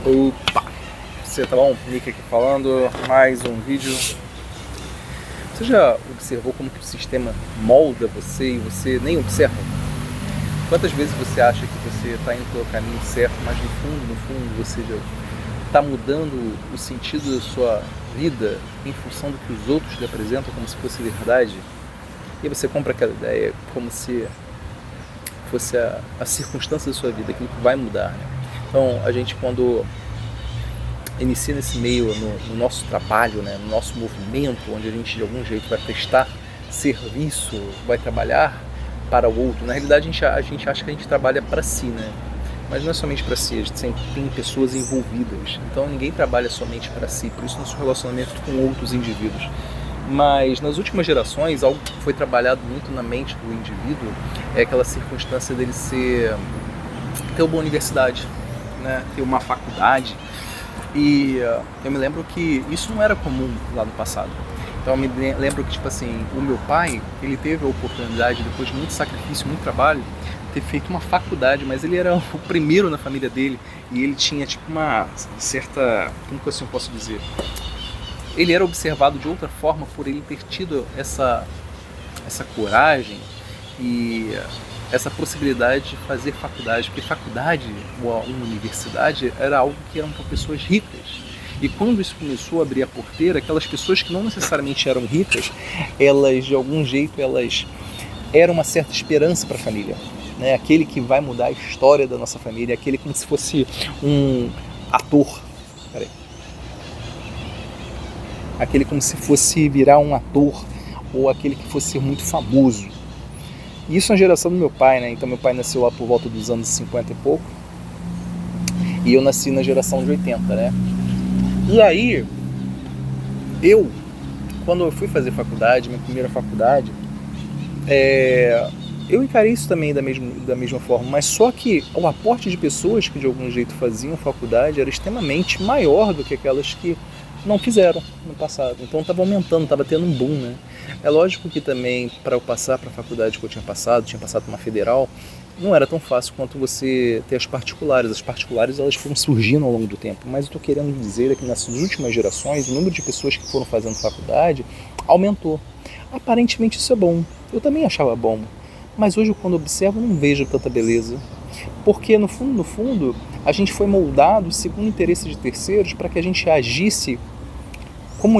Opa! Você tá bom? Nick aqui falando, mais um vídeo. Você já observou como que o sistema molda você e você nem observa? Quantas vezes você acha que você está indo pelo caminho certo, mas no fundo você já está mudando o sentido da sua vida em função do que os outros lhe apresentam como se fosse verdade? E você compra aquela ideia como se fosse a circunstância da sua vida, aquilo que vai mudar, né? Então, a gente quando inicia nesse meio, no nosso trabalho, né, no nosso movimento, onde a gente de algum jeito vai prestar serviço, vai trabalhar para o outro, na realidade a gente acha que a gente trabalha para si, né? Mas não é somente para si, a gente sempre tem pessoas envolvidas, então ninguém trabalha somente para si, por isso nosso relacionamento com outros indivíduos. Mas nas últimas gerações, algo que foi trabalhado muito na mente do indivíduo é aquela circunstância dele ter uma boa universidade, né? Ter uma faculdade. E eu me lembro que isso não era comum lá no passado. Então eu me lembro que, tipo assim, o meu pai, ele teve a oportunidade, depois de muito sacrifício, muito trabalho, ter feito uma faculdade, mas ele era o primeiro na família dele e ele tinha, tipo, uma certa, como que assim eu posso dizer? Ele era observado de outra forma por ele ter tido essa coragem e essa possibilidade de fazer faculdade, porque faculdade ou uma universidade era algo que eram para pessoas ricas. E quando isso começou a abrir a porteira, aquelas pessoas que não necessariamente eram ricas, elas de algum jeito elas eram uma certa esperança para a família, né? Aquele que vai mudar a história da nossa família, aquele como se fosse um ator. Peraí. Aquele como se fosse virar um ator, ou aquele que fosse ser muito famoso. E isso na geração do meu pai, né? Então meu pai nasceu lá por volta dos anos 50 e pouco, e eu nasci na geração de 80, né? E aí, quando eu fui fazer faculdade, minha primeira faculdade, eu encarei isso também da mesma forma, mas só que o aporte de pessoas que de algum jeito faziam faculdade era extremamente maior do que aquelas que não fizeram no passado. Então estava aumentando, estava tendo um boom, né? É lógico que também para eu passar para a faculdade que eu tinha passado para uma federal, não era tão fácil quanto você ter as particulares. As particulares elas foram surgindo ao longo do tempo, mas eu estou querendo dizer é que nas últimas gerações o número de pessoas que foram fazendo faculdade aumentou. Aparentemente isso é bom, eu também achava bom, mas hoje quando observo não vejo tanta beleza. Porque no fundo, a gente foi moldado segundo o interesse de terceiros para que a gente agisse como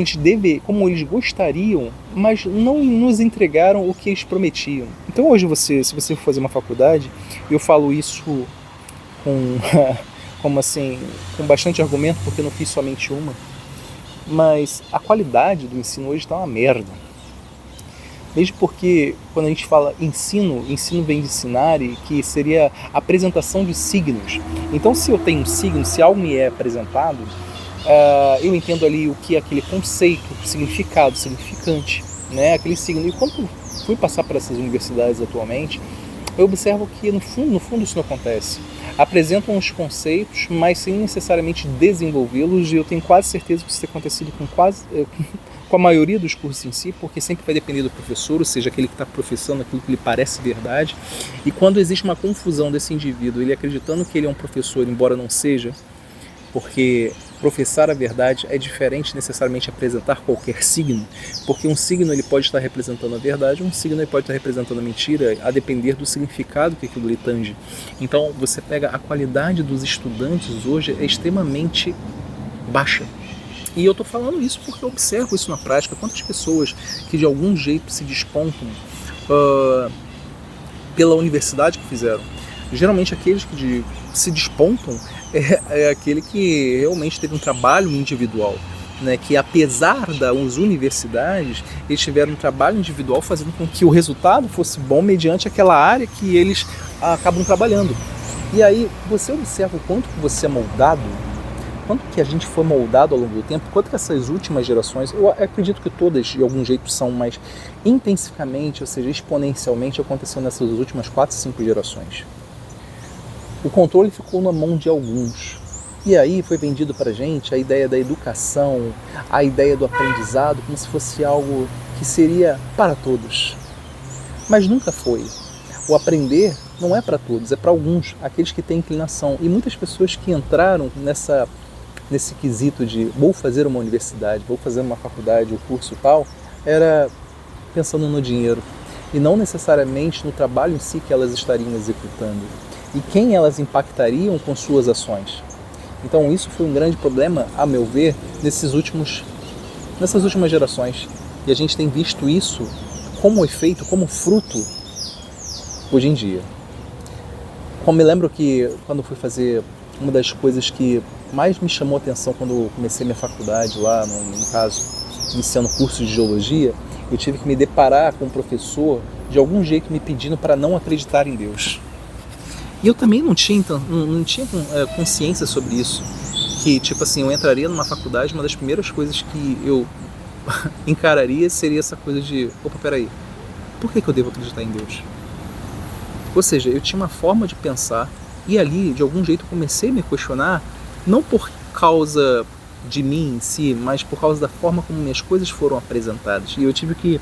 eles gostariam, mas não nos entregaram o que eles prometiam. Então hoje se você for fazer uma faculdade, eu falo isso com bastante argumento, porque eu não fiz somente uma, mas a qualidade do ensino hoje está uma merda. Mesmo porque, quando a gente fala ensino vem de ensinare, que seria a apresentação de signos. Então, se eu tenho um signo, se algo me é apresentado, eu entendo ali o que é aquele conceito, significado, significante, né? Aquele signo. E quando fui passar para essas universidades atualmente, eu observo que, no fundo isso não acontece. Apresentam os conceitos, mas sem necessariamente desenvolvê-los, e eu tenho quase certeza que isso tem acontecido com a maioria dos cursos em si, porque sempre vai depender do professor, ou seja, aquele que está professando aquilo que lhe parece verdade. E quando existe uma confusão desse indivíduo, ele acreditando que ele é um professor, embora não seja, porque professar a verdade é diferente necessariamente apresentar qualquer signo, porque um signo ele pode estar representando a verdade, um signo ele pode estar representando a mentira, a depender do significado que aquilo lhe tange. Então você pega a qualidade dos estudantes hoje é extremamente baixa. E eu estou falando isso porque eu observo isso na prática. Quantas pessoas que de algum jeito se despontam pela universidade que fizeram. Geralmente aqueles que se despontam é aquele que realmente teve um trabalho individual, né? Que apesar das universidades, eles tiveram um trabalho individual fazendo com que o resultado fosse bom mediante aquela área que eles acabam trabalhando. E aí você observa o quanto que você é moldado, quanto que a gente foi moldado ao longo do tempo, quanto que essas últimas gerações, eu acredito que todas de algum jeito são, mais intensivamente, ou seja, exponencialmente aconteceu nessas últimas 4, 5 gerações. O controle ficou na mão de alguns. E aí foi vendido para a gente a ideia da educação, a ideia do aprendizado, como se fosse algo que seria para todos. Mas nunca foi. O aprender não é para todos, é para alguns, aqueles que têm inclinação. E muitas pessoas que entraram nesse quesito de vou fazer uma universidade, vou fazer uma faculdade, o curso tal, era pensando no dinheiro e não necessariamente no trabalho em si que elas estariam executando e quem elas impactariam com suas ações. Então isso foi um grande problema, a meu ver, nessas últimas gerações. E a gente tem visto isso como efeito, como fruto, hoje em dia. Como me lembro que quando fui fazer uma das coisas que mais me chamou a atenção quando eu comecei minha faculdade lá, no caso, iniciando curso de geologia, eu tive que me deparar com um professor de algum jeito me pedindo para não acreditar em Deus. E eu também não tinha consciência sobre isso. Que, tipo assim, eu entraria numa faculdade, uma das primeiras coisas que eu encararia seria essa coisa de, opa, peraí, por que eu devo acreditar em Deus? Ou seja, eu tinha uma forma de pensar e ali, de algum jeito, comecei a me questionar, não por causa de mim em si, mas por causa da forma como minhas coisas foram apresentadas. E eu tive que,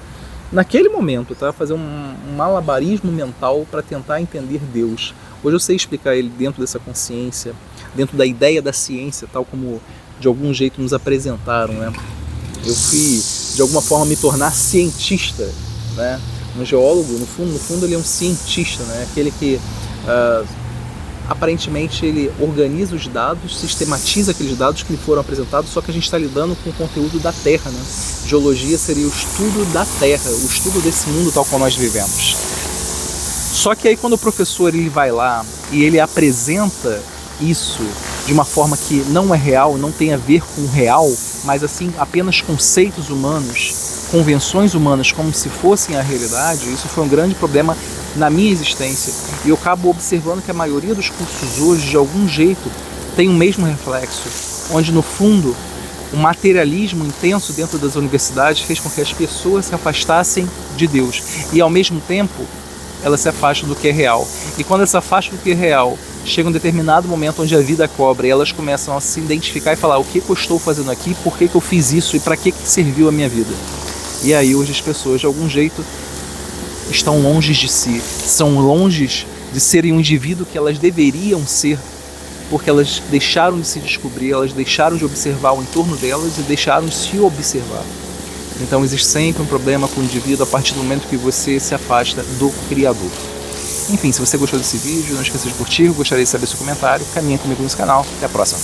naquele momento, fazer um malabarismo mental para tentar entender Deus. Hoje eu sei explicar ele dentro dessa consciência, dentro da ideia da ciência, tal como de algum jeito nos apresentaram, né? Eu fui, de alguma forma, me tornar cientista, né? Um geólogo, no fundo ele é um cientista, né? Aquele que aparentemente ele organiza os dados, sistematiza aqueles dados que lhe foram apresentados, só que a gente está lidando com o conteúdo da Terra, né? Geologia seria o estudo da Terra, o estudo desse mundo tal qual nós vivemos. Só que aí quando o professor ele vai lá e ele apresenta isso de uma forma que não é real, não tem a ver com o real, mas assim apenas conceitos humanos, convenções humanas como se fossem a realidade, isso foi um grande problema na minha existência. E eu acabo observando que a maioria dos cursos hoje, de algum jeito, tem o mesmo reflexo, onde no fundo o materialismo intenso dentro das universidades fez com que as pessoas se afastassem de Deus e ao mesmo tempo elas se afastam do que é real. E quando elas se afastam do que é real, chega um determinado momento onde a vida cobra e elas começam a se identificar e falar o que eu estou fazendo aqui, por que eu fiz isso e para que serviu a minha vida. E aí hoje as pessoas de algum jeito estão longe de si, são longe de serem um indivíduo que elas deveriam ser, porque elas deixaram de se descobrir, elas deixaram de observar o entorno delas e deixaram de se observar. Então existe sempre um problema com o indivíduo a partir do momento que você se afasta do Criador. Enfim, se você gostou desse vídeo, não esqueça de curtir, gostaria de saber seu comentário, caminhe comigo nesse canal. Até a próxima.